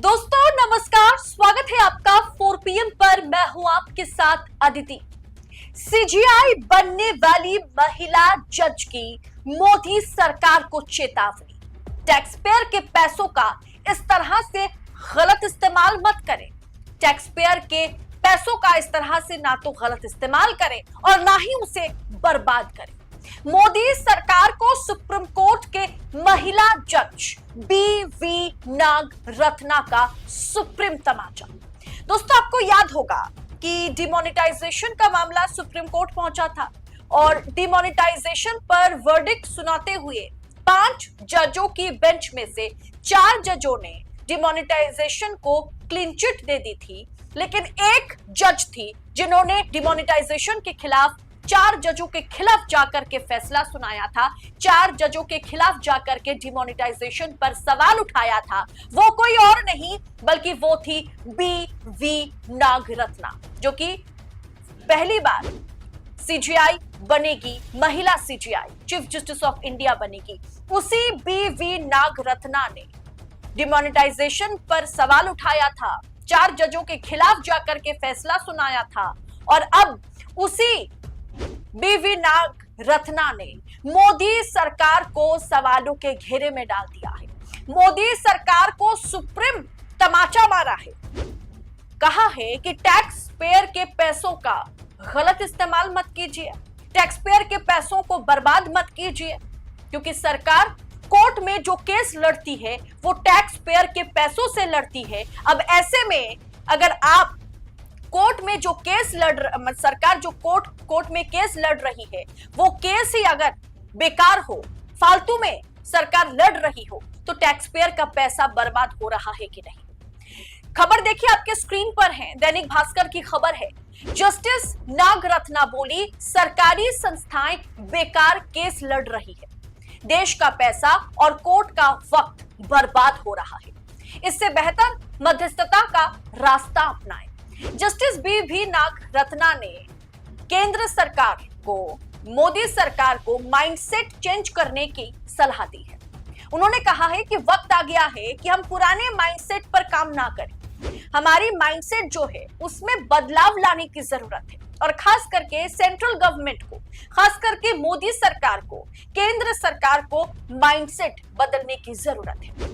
दोस्तों नमस्कार, स्वागत है आपका 4 PM पर। मैं हूं आपके साथ अदिति। सीजीआई बनने वाली महिला जज की मोदी सरकार को चेतावनी, टैक्स पेयर के पैसों का इस तरह से गलत इस्तेमाल मत करें। टैक्स पेयर के पैसों का इस तरह से ना तो गलत इस्तेमाल करें और ना ही उसे बर्बाद करें। मोदी सरकार को सुप्रीम कोर्ट के महिला जज BV नागरत्ना का सुप्रीम तमाचा। दोस्तों आपको याद होगा कि डिमोनेटाइजेशन का मामला सुप्रीम कोर्ट पहुंचा था और डिमोनेटाइजेशन पर वर्डिक्ट सुनाते हुए 5 जजों की बेंच में से 4 जजों ने डिमोनेटाइजेशन को क्लीन चिट दे दी थी, लेकिन एक जज थी जिन्होंने डिमोनेटाइजेशन के खिलाफ 4 जजों के खिलाफ जाकर के फैसला सुनाया था, 4 जजों के खिलाफ जाकर के डिमोनेटाइजेशन पर सवाल उठाया था। वो कोई और नहीं बल्कि वो थी BV नागरत्ना, जो कि पहली बार CGI बनेगी, महिला CGI chief justice of India बनेगी। उसी BV नागरत्ना ने डिमोनेटाइजेशन पर सवाल उठाया था, 4 जजों के खिलाफ जाकर के फैसला सुनाया था और अब उसी BV नागरत्ना ने मोदी सरकार को सवालों के घेरे में डाल दिया है। मोदी सरकार को सुप्रीम तमाचा मारा है, कहा है कि टैक्स पेयर के पैसों का गलत इस्तेमाल मत कीजिए, टैक्स पेयर के पैसों को बर्बाद मत कीजिए, क्योंकि सरकार कोर्ट में जो केस लड़ती है वो टैक्स पेयर के पैसों से लड़ती है। अब ऐसे में अगर आप कोर्ट में जो केस सरकार जो कोर्ट में केस लड़ रही है वो केस ही अगर बेकार हो, फालतू में सरकार लड़ रही हो, तो टैक्स पेयर का पैसा बर्बाद हो रहा है कि नहीं। खबर देखिए, आपके स्क्रीन पर है, दैनिक भास्कर की खबर है। जस्टिस नागरत्ना बोली, सरकारी संस्थाएं बेकार केस लड़ रही है, देश का पैसा और कोर्ट का वक्त बर्बाद हो रहा है, इससे बेहतर मध्यस्थता का रास्ता अपनाएं। जस्टिस BV नागरत्ना ने केंद्र सरकार को, मोदी सरकार को माइंडसेट चेंज करने की सलाह दी है। उन्होंने कहा है कि वक्त आ गया है कि हम पुराने माइंडसेट पर काम ना करें, हमारी माइंडसेट जो है उसमें बदलाव लाने की जरूरत है और खास करके सेंट्रल गवर्नमेंट को, खास करके मोदी सरकार को, केंद्र सरकार को माइंडसेट बदलने की जरूरत है।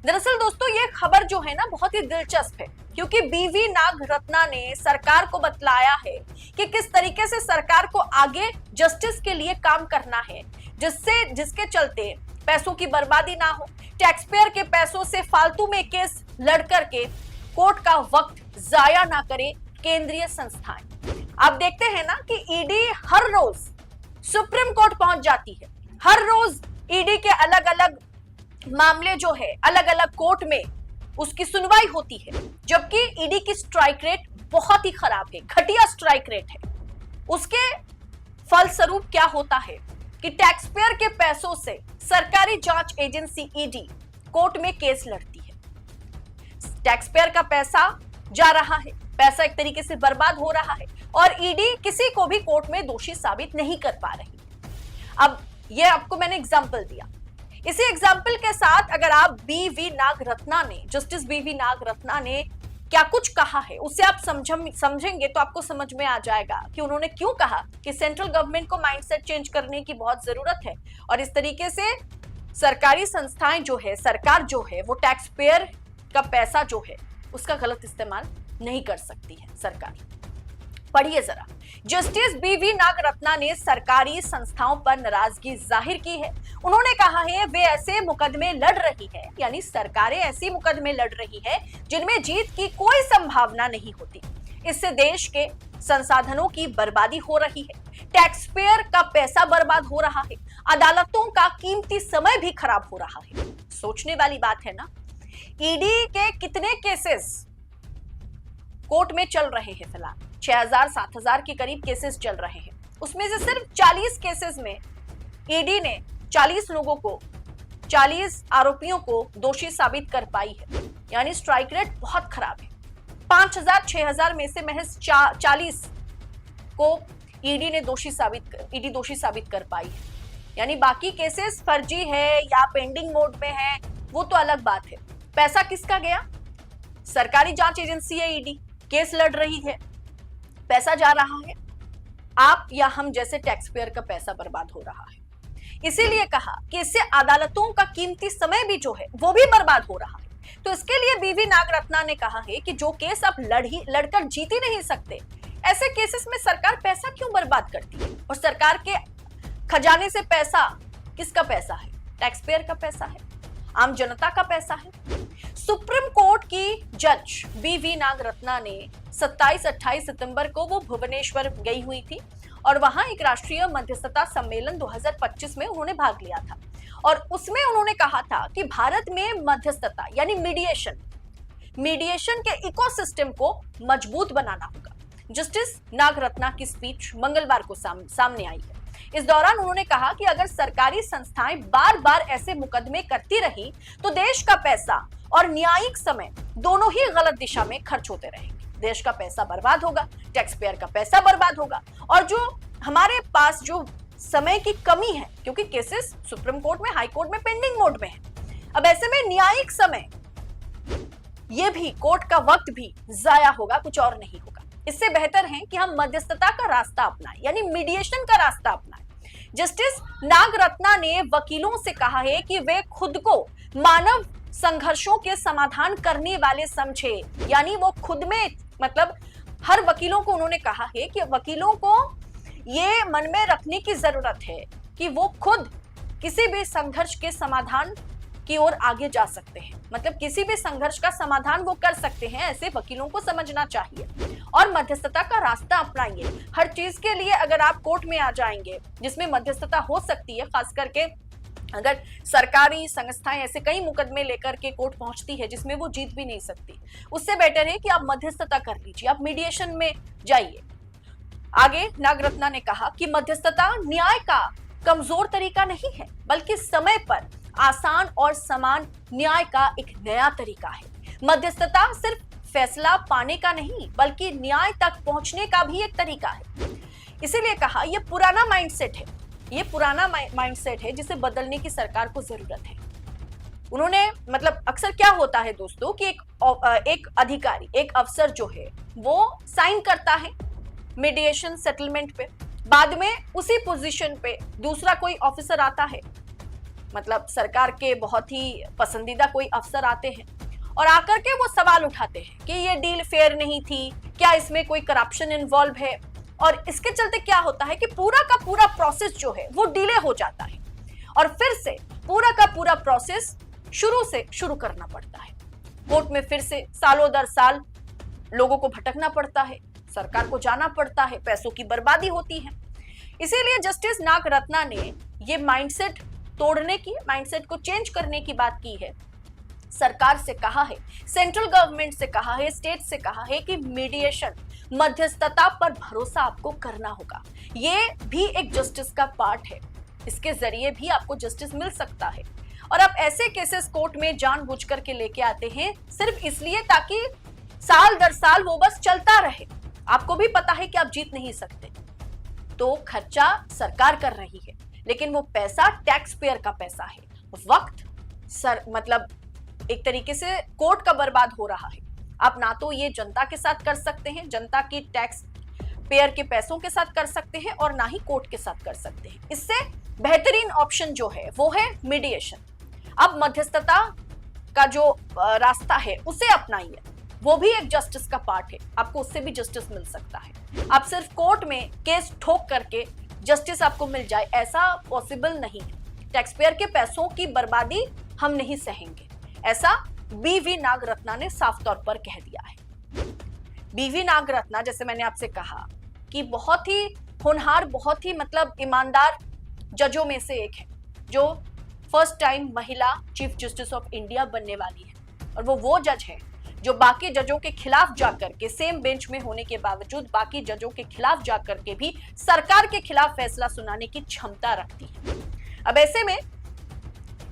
दरअसल दोस्तों ये खबर जो है ना बहुत ही दिलचस्प है, क्योंकि BV नागरत्ना ने सरकार को बतलाया है कि किस तरीके से सरकार को आगे जस्टिस के लिए काम करना है, जिसके चलते पैसों की बर्बादी ना हो, टैक्स पेयर के पैसों से फालतू में केस लड़ करके कोर्ट का वक्त जाया ना करे केंद्रीय संस्थाएं। आप देखते हैं ना कि ED हर रोज सुप्रीम कोर्ट पहुंच जाती है, हर रोज ED के अलग अलग मामले जो है अलग अलग कोर्ट में उसकी सुनवाई होती है, जबकि ED की स्ट्राइक रेट बहुत ही खराब है, घटिया स्ट्राइक रेट है। उसके फलस्वरूप क्या होता है कि टैक्स पेयर के पैसों से सरकारी जांच एजेंसी ED कोर्ट में केस लड़ती है, टैक्स पेयर का पैसा जा रहा है, पैसा एक तरीके से बर्बाद हो रहा है और ED किसी को भी कोर्ट में दोषी साबित नहीं कर पा रही। अब ये आपको मैंने एग्जाम्पल दिया, इसी एग्जाम्पल के साथ अगर आप BV नागरत्ना ने, जस्टिस BV नागरत्ना ने क्या कुछ कहा है उसे आप समझेंगे तो आपको समझ में आ जाएगा कि उन्होंने क्यों कहा कि सेंट्रल गवर्नमेंट को माइंडसेट चेंज करने की बहुत जरूरत है और इस तरीके से सरकारी संस्थाएं जो है, सरकार जो है, वो टैक्स पेयर का पैसा जो है उसका गलत इस्तेमाल नहीं कर सकती है सरकार। पढ़िए जरा, जस्टिस BV नागरत्ना ने सरकारी संस्थाओं पर नाराजगी जाहिर की है। उन्होंने कहा है वे ऐसे मुकदमे लड़ रही है, यानी सरकारें ऐसी मुकदमे लड़ रही है जिनमें जीत की कोई संभावना नहीं होती। इससे देश के संसाधनों की बर्बादी हो रही है, टैक्स पेयर का पैसा बर्बाद हो रहा है, अदालतों का कीमती समय भी खराब हो रहा है। सोचने वाली बात है ना, ED के कितने केसेस कोर्ट में चल रहे हैं, फिलहाल 6000-7000 के करीब केसेस चल रहे हैं, उसमें से सिर्फ 40 केसेस में ED ने 40 लोगों को, 40 आरोपियों को दोषी साबित कर पाई है, यानी स्ट्राइक रेट बहुत खराब है। 5000-6000 में से महज 40 को ED दोषी साबित कर पाई है, यानी बाकी केसेस फर्जी है या पेंडिंग मोड में है, वो तो अलग बात है। पैसा किसका गया? सरकारी जांच एजेंसी है ईडी, केस लड़ रही है, पैसा जा रहा है, आप या हम जैसे टैक्स पेयर का पैसा बर्बाद हो रहा है। इसीलिए कहा कि इससे अदालतों का कीमती समय भी जो है वो भी बर्बाद हो रहा है। तो इसके लिए बीवी नागरत्ना ने कहा है कि जो केस आप लड़कर जीत ही नहीं सकते, ऐसे केसेस में सरकार पैसा क्यों बर्बाद करती है? और सरकार के खजाने से पैसा किसका पैसा है? टैक्स पेयर का पैसा है, आम जनता का पैसा है। सुप्रीम कोर्ट की जज बीवी नागरत्ना ने 27-28 सितंबर को वो भुवनेश्वर गई हुई थी और वहां एक राष्ट्रीय मध्यस्थता सम्मेलन 2025 में उन्होंने भाग लिया था और उसमें उन्होंने कहा था कि भारत में मध्यस्थता यानी मीडिएशन के इकोसिस्टम को मजबूत बनाना होगा। जस्टिस नागरत्ना की स्पीच मंगलवार को सामने आई है। इस दौरान उन्होंने कहा कि अगर सरकारी संस्थाएं बार बार ऐसे मुकदमे करती रही तो देश का पैसा और न्यायिक समय दोनों ही गलत दिशा में खर्च होते रहेंगे। देश का पैसा बर्बाद होगा, टैक्स पेयर का पैसा बर्बाद होगा और जो हमारे पास जो समय की कमी है, क्योंकि केसेस सुप्रीम कोर्ट में, हाई कोर्ट में पेंडिंग मोड में है, अब ऐसे में न्यायिक समय, ये भी कोर्ट का वक्त भी जाया होगा, कुछ और नहीं होगा। इससे बेहतर है कि हम मध्यस्थता का रास्ता अपनाएं, यानी मीडिएशन का रास्ता अपनाएं। जस्टिस नागरत्ना ने वकीलों से कहा है कि वे खुद को मानव संघर्षों के समाधान करने वाले समझे, यानी वो खुद में, मतलब हर वकीलों को उन्होंने कहा है कि वकीलों को ये मन में रखने की जरूरत है कि वो खुद किसी भी संघर्ष के समाधान की ओर आगे जा सकते हैं, मतलब किसी भी संघर्ष का समाधान वो कर सकते हैं, ऐसे वकीलों को समझना चाहिए और मध्यस्थता का रास्ता अपनाइए। हर चीज के लिए अगर आप कोर्ट में आ जाएंगे जिसमें मध्यस्थता हो सकती है, खास करके अगर सरकारी संस्थाएं ऐसे कई मुकदमे लेकर के कोर्ट पहुंचती है जिसमें वो जीत भी नहीं सकती, उससे बेटर है कि आप मध्यस्थता कर लीजिए, आप मीडिएशन में जाइए। आगे नागरत्ना ने कहा कि मध्यस्थता न्याय का कमजोर तरीका नहीं है, बल्कि समय पर आसान और समान न्याय का एक नया तरीका है। मध्यस्थता सिर्फ फैसला पाने का नहीं, बल्कि न्याय तक पहुंचने का भी एक तरीका है। इसीलिए कहा यह पुराना माइंडसेट है, ये पुराना माइंडसेट है जिसे बदलने की सरकार को जरूरत है। उन्होंने, मतलब अक्सर क्या होता है दोस्तों कि एक अधिकारी, एक अफसर जो है वो साइन करता है मीडिएशन सेटलमेंट पे, बाद में उसी पोजीशन पे दूसरा कोई ऑफिसर आता है, मतलब सरकार के बहुत ही पसंदीदा कोई अफसर आते हैं और आकर के वो सवाल उठाते हैं कि ये डील फेयर नहीं थी, क्या इसमें कोई करप्शन इन्वॉल्व है, और इसके चलते क्या होता है कि पूरा का पूरा प्रोसेस जो है वो डिले हो जाता है और फिर से पूरा का पूरा प्रोसेस शुरू से शुरू करना पड़ता है। कोर्ट में फिर से सालों दर साल लोगों को भटकना पड़ता है, सरकार को जाना पड़ता है, पैसों की बर्बादी होती है। इसीलिए जस्टिस नागरत्ना ने ये माइंडसेट तोड़ने की, माइंडसेट को चेंज करने की बात की है। सरकार से कहा है, सेंट्रल गवर्नमेंट से कहा है, स्टेट से कहा है कि मीडिएशन, मध्यस्थता पर भरोसा आपको करना होगा। ये भी एक जस्टिस का पार्ट है, इसके जरिए भी आपको जस्टिस मिल सकता है। और आप ऐसे केसेस कोर्ट में जानबूझ करके लेके आते हैं सिर्फ इसलिए ताकि साल दर साल वो बस चलता रहे। आपको भी पता है कि आप जीत नहीं सकते, तो खर्चा सरकार कर रही है, लेकिन वो पैसा टैक्स पेयर का पैसा है। वक्त मतलब एक तरीके से कोर्ट का बर्बाद हो रहा है। आप ना तो ये जनता के साथ कर सकते हैं, जनता की टैक्स पेयर के पैसों के साथ कर सकते हैं, और ना ही कोर्ट के साथ कर सकते हैं। इससे बेहतरीन ऑप्शन जो है वो है मीडिएशन। अब मध्यस्थता का जो रास्ता है उसे अपनाइए, वो भी एक जस्टिस का पार्ट है, आपको उससे भी जस्टिस मिल सकता है। आप सिर्फ कोर्ट में केस ठोक करके जस्टिस आपको मिल जाए, ऐसा पॉसिबल नहीं है। टैक्स पेयर के पैसों की बर्बादी हम नहीं सहेंगे, ऐसा बीवी नागरत्ना ने साफ तौर पर कह दिया है। बीवी नागरत्ना, जैसे मैंने आपसे कहा कि बहुत ही होनहार, बहुत ही मतलब ईमानदार जजों में से एक है, जो फर्स्ट टाइम महिला चीफ जस्टिस ऑफ इंडिया बनने वाली है। और वो जज है जो बाकी जजों के खिलाफ जाकर के, सेम बेंच में होने के बावजूद बाकी जजों के खिलाफ जाकर के भी सरकार के खिलाफ फैसला सुनाने की क्षमता रखती है। अब ऐसे में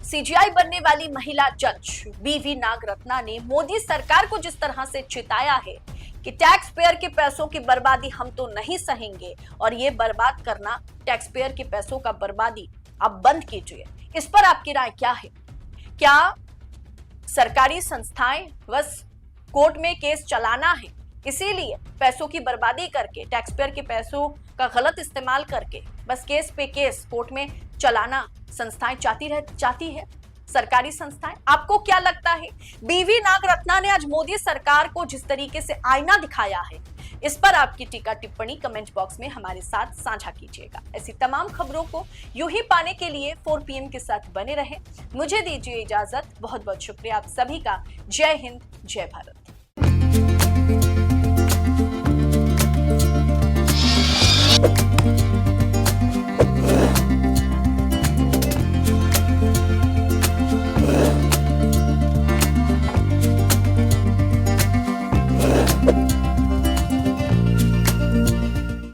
सीजीआई बनने वाली महिला जज बीवी नागरत्ना ने मोदी सरकार को जिस तरह से चिताया है कि टैक्स पेयर के पैसों की बर्बादी हम तो नहीं सहेंगे, और ये बर्बाद करना, टैक्स पेयर के पैसों का बर्बादी आप बंद कीजिए, इस पर आपकी राय क्या है? क्या सरकारी संस्थाएं बस कोर्ट में केस चलाना है, इसीलिए पैसों की बर्बादी करके, टैक्स पेयर के पैसों का गलत इस्तेमाल करके बस केस पे केस कोर्ट में चलाना संस्थाएं चाहती है, सरकारी संस्थाएं। आपको क्या लगता है? बीवी नागरत्ना ने आज मोदी सरकार को जिस तरीके से आईना दिखाया है, इस पर आपकी टीका टिप्पणी कमेंट बॉक्स में हमारे साथ साझा कीजिएगा। ऐसी तमाम खबरों को यूं ही पाने के लिए 4 PM के साथ बने रहें। मुझे दीजिए इजाजत। बहुत बहुत शुक्रिया आप सभी का। जय हिंद, जय भारत।